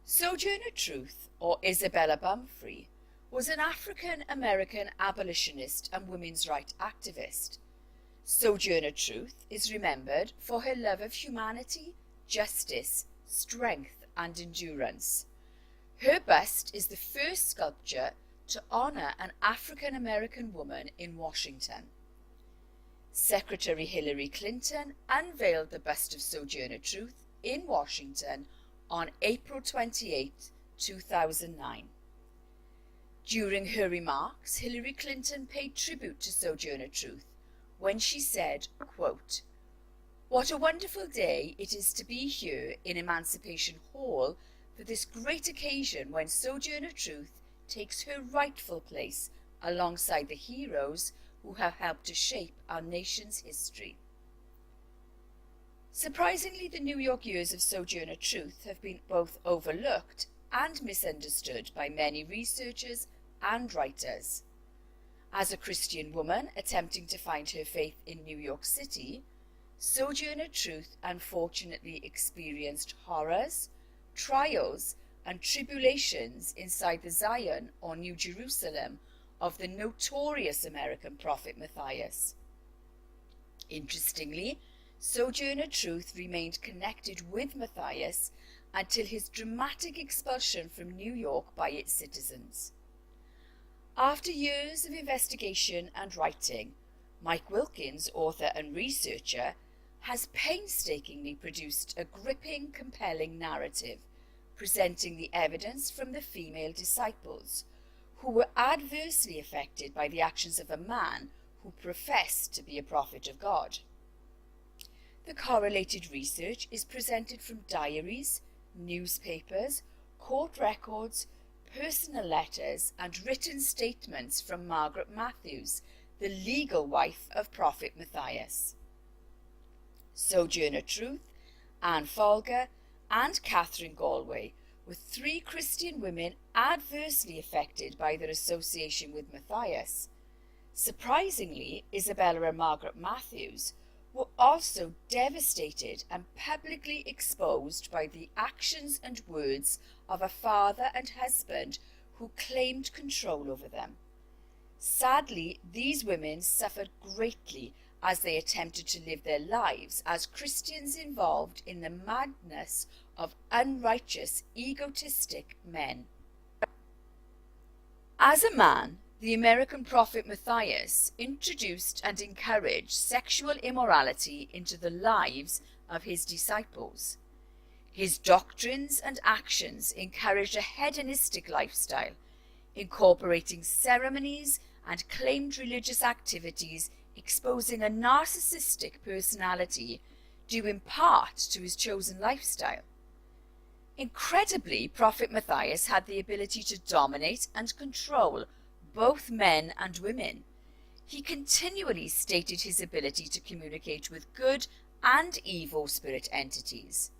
Sojourber-Truth, or Isabella Baumfree, was an African-American abolitionist and women's rights activist. Sojourner-Truth is remembered for her love of humanity, justice, strength, and endurance. Her bust is the first sculpture to honor an African-American woman in Washington. Secretary Hillary Clinton unveiled the bust of Sojourner-Truth in Washington on April 28, 2009. During her remarks, Hillary Clinton paid tribute to Sojourner-Truth when she said, quote, "What a wonderful day it is to be here in Emancipation Hall for this great occasion when Sojourner-Truth takes her rightful place alongside the heroes who have helped to shape our nation's history." Surprisingly, the New York years of Sojourner-Truth have been both overlooked and misunderstood by many researchers and writers. As a Christian woman attempting to find her faith in New York City, Sojourner-Truth unfortunately experienced horrors, trials, and tribulations inside the Zion or New Jerusalem of the notorious American prophet Matthias. Interestingly, Sojourner-Truth remained connected with Matthias until his dramatic expulsion from New York by its citizens. After years of investigation and writing, Mike Wilkins, author and researcher, has painstakingly produced a gripping, compelling narrative presenting the evidence from the female disciples who were adversely affected by the actions of a man who professed to be a prophet of God. The correlated research is presented from diaries, newspapers, court records, personal letters, and written statements from Margaret Mathews, the legal wife of Prophet Matthias. Sojourner-Truth, Anne Folger, and Catherine Galway were three Christian women adversely affected by their association with Matthias. Surprisingly, Isabella and Margaret Mathews were also devastated and publicly exposed by the actions and words of a father and husband who claimed control over them. Sadly, these women suffered greatly as they attempted to live their lives as Christians involved in the madness of unrighteous, egotistic men. As a man, the American prophet Matthias introduced and encouraged sexual immorality into the lives of his disciples. His doctrines and actions encouraged a hedonistic lifestyle, incorporating ceremonies and claimed religious activities, exposing a narcissistic personality due in part to his chosen lifestyle. Incredibly, Prophet Matthias had the ability to dominate and control both men and women. He continually stated his ability to communicate with good and evil spirit entities.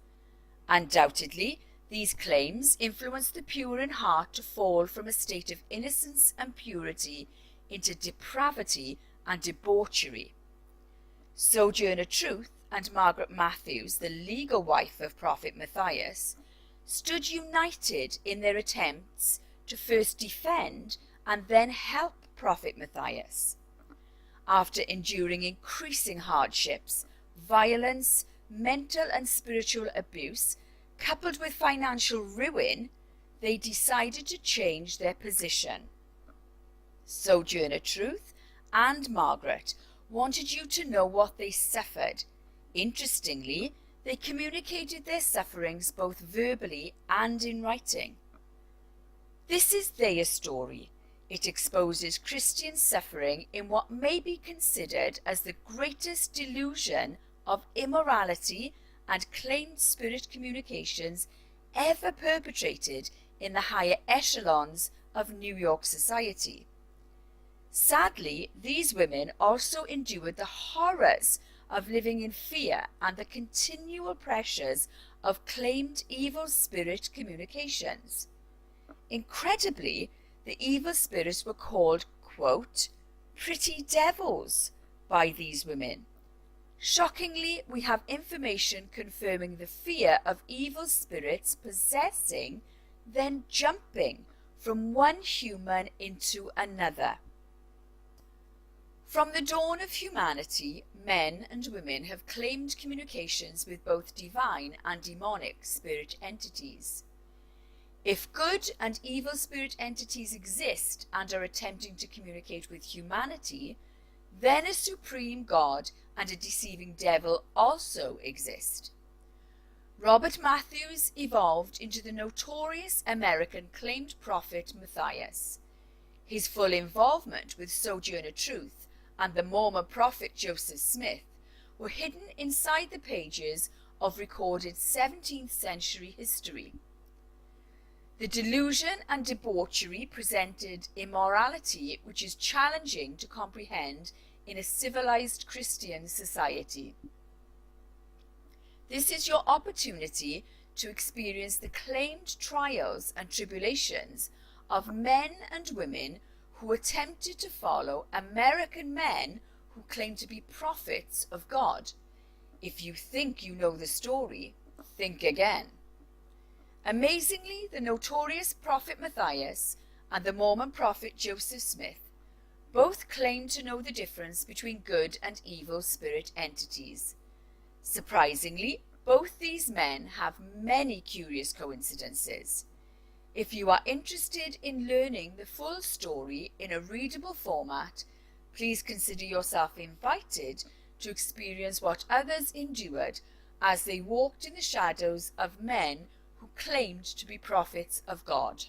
Undoubtedly, these claims influenced the pure in heart to fall from a state of innocence and purity into depravity and debauchery. Sojourner-Truth and Margaret Mathews, the legal wife of Prophet Matthias, stood united in their attempts to first defend and then help Prophet Matthias. After enduring increasing hardships, violence, mental and spiritual abuse, coupled with financial ruin, they decided to change their position. Sojourner-Truth and Margaret wanted you to know what they suffered. Interestingly, they communicated their sufferings both verbally and in writing. This is their story. It exposes Christian suffering in what may be considered as the greatest delusion of immorality and claimed spirit communications ever perpetrated in the higher echelons of New York society. Sadly, these women also endured the horrors of living in fear and the continual pressures of claimed evil spirit communications. Incredibly, the evil spirits were called, quote, pretty devils by these women. Shockingly, we have information confirming the fear of evil spirits possessing then jumping from one human into another. From the dawn of humanity, men and women have claimed communications with both divine and demonic spirit entities. If good and evil spirit entities exist and are attempting to communicate with humanity, then a supreme God and a deceiving devil also exist. Robert Matthias evolved into the notorious American claimed prophet Matthias. His full involvement with Sojourber-Truth and the Mormon prophet Joseph Smith were hidden inside the pages of recorded 17th century history. The delusion and debauchery presented immorality which is challenging to comprehend in a civilized Christian society. This is your opportunity to experience the claimed trials and tribulations of men and women who attempted to follow American men who claim to be prophets of God. If you think you know the story, think again. Amazingly, the notorious prophet Matthias and the Mormon prophet Joseph Smith both claim to know the difference between good and evil spirit entities. Surprisingly, both these men have many curious coincidences. If you are interested in learning the full story in a readable format, please consider yourself invited to experience what others endured as they walked in the shadows of men who claimed to be prophets of God.